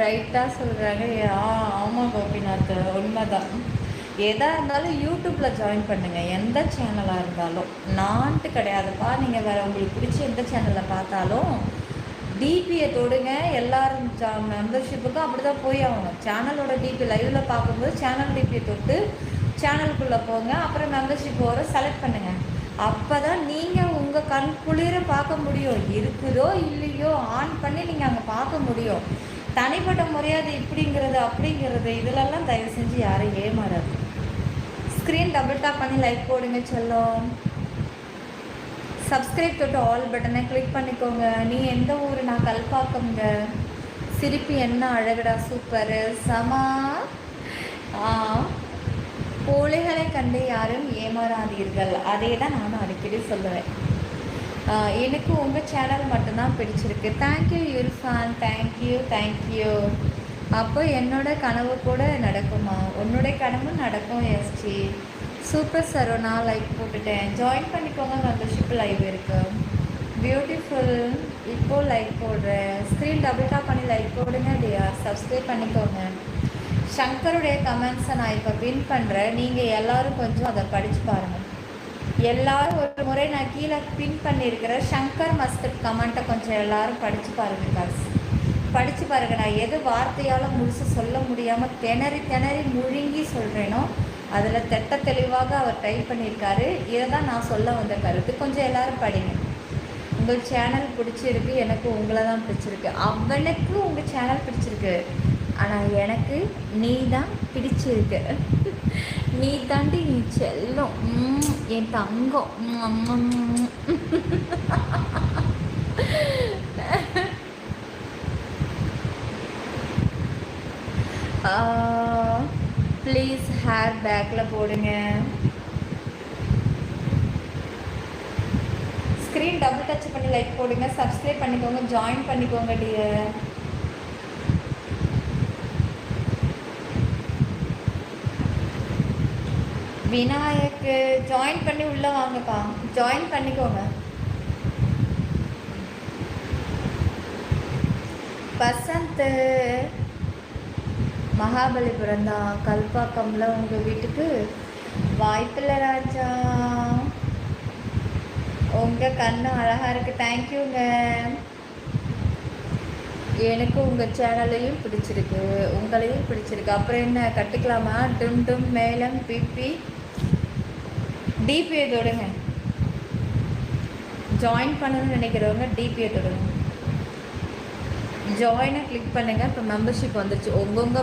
ரைட்டாக சொல்கிறாங்க. ஆமாம் கோபிநாத், உண்மைதான். எதாக இருந்தாலும் யூடியூப்பில் ஜாயின் பண்ணுங்கள், எந்த சேனலாக இருந்தாலும். நான்ட்டு கிடையாதுப்பா. நீங்கள் வேறு உங்களுக்கு பிடிச்ச எந்த சேனலில் பார்த்தாலும் டிபியை தொடுங்க. எல்லோரும் மெம்பர்ஷிப்புக்கும் அப்படி தான் போய் ஆகணும். சேனலோட டிபி லைவில் பார்க்கும்போது சேனல் டிபியை தொட்டு சேனலுக்குள்ளே போங்க. அப்புறம் மெம்பர்ஷிப் வர செலக்ட் பண்ணுங்கள். அப்போ தான் நீங்கள் உங்கள் கண் குளிர பார்க்க முடியும். இருக்குதோ இல்லையோ ஆன் பண்ணி நீங்கள் அங்கே பார்க்க முடியும். தனிப்பட்ட முறையாது இப்படிங்கிறது அப்படிங்கிறது இதிலெல்லாம் தயவு செஞ்சு யாரும் ஏமாறாது. ஸ்க்ரீன் டபுள் டாப் பண்ணி லைக் போடுங்க செல்லம். சப்ஸ்கிரைப் தொட்டு ஆல் பட்டனை கிளிக் பண்ணிக்கோங்க. நீ எந்த ஊர்? நான் கல்பாக்கம்ங்க. சிரிப்பு என்ன அழகுடா, சூப்பரு, சமா. கோழிகளை கண்டு யாரும் ஏமாறாதீர்கள். அதே தான் நானும் அடிக்கடி சொல்லுவேன். எனக்கு உங்கள் சேனல் மட்டும்தான் பிடிச்சிருக்கு. Thank you Irfan, thank you. அப்போ என்னோட கனவு கூட நடக்குமா? உன்னுடைய கனவு நடக்கும் எஸ்டி. சூப்பர் சரோனா, லைக் போட்டுட்டேன். ஜாயின் பண்ணிக்கோங்க, மெம்பர்ஷிப் லைவ் இருக்கு. பியூட்டிஃபுல். இப்போது லைக் போடுறேன். ஸ்க்ரீன் டபுள் டாப் பண்ணி லைக் போடுங்க டியா. சப்ஸ்கிரைப் பண்ணிக்கோங்க. சங்கருடைய கமெண்ட்ஸை நான் இப்போ பின் பண்ணுறேன். நீங்கள் எல்லோரும் கொஞ்சம் அதை படித்து பாருங்கள். எல்லோரும் ஒரு முறை நான் கீழே பின் பண்ணியிருக்கிறேன். சங்கர் மஸ்கட் கமெண்ட்டை கொஞ்சம் எல்லோரும் படித்து பாருங்கள் காசு. படித்து பாருங்கள். நான் எது வார்த்தையால் முழுசு சொல்ல முடியாமல் திணறி முழுங்கி சொல்கிறேனோ அதில் திட்ட தெளிவாக அவர் டைப் பண்ணியிருக்காரு. இதை தான் நான் சொல்ல வந்த கருத்து. கொஞ்சம் எல்லோரும் படிங்க. உங்கள் சேனல் பிடிச்சிருக்கு, எனக்கு உங்களை தான் பிடிச்சிருக்கு. அவனுக்கு உங்கள் சேனல் பிடிச்சிருக்கு, ஆனால் எனக்கு நீ தான் பிடிச்சிருக்கு. நீ தாண்டி நீ செல்லம், என் தங்கம். ப்ளீஸ் ஹேர் பேக்கில் போடுங்க. ஸ்க்ரீன் டபுள் டச் பண்ணி லைக் போடுங்க. சப்ஸ்கிரைப் பண்ணிக்கோங்க, ஜாயின் பண்ணிக்கோங்க டியர். விநாயக்கு ஜாயின் பண்ணி உள்ளே வாங்கப்பா. ஜாயின் பண்ணிக்கோங்க. வசந்த் மகாபலிபுரம் தான், கல்பாக்கம்ல உங்கள் வீட்டுக்கு வாய்ப்பில்லை ராஜா. உங்கள் கண்ணு அழகாக இருக்குது. தேங்க்யூங்க. எனக்கு உங்கள் சேனலையும் பிடிச்சிருக்கு, உங்களையும் பிடிச்சிருக்கு. அப்புறம் என்ன கட்டுக்கலாமா? டும் மேலம் பிபி டிபியை தொடுங்க. ஜாயின் பண்ணணும்னு நினைக்கிறவங்க டிபியை தொடுங்க. ஜாயினை கிளிக் பண்ணுங்கள். இப்போ மெம்பர்ஷிப் வந்துடுச்சு. உங்கவுங்க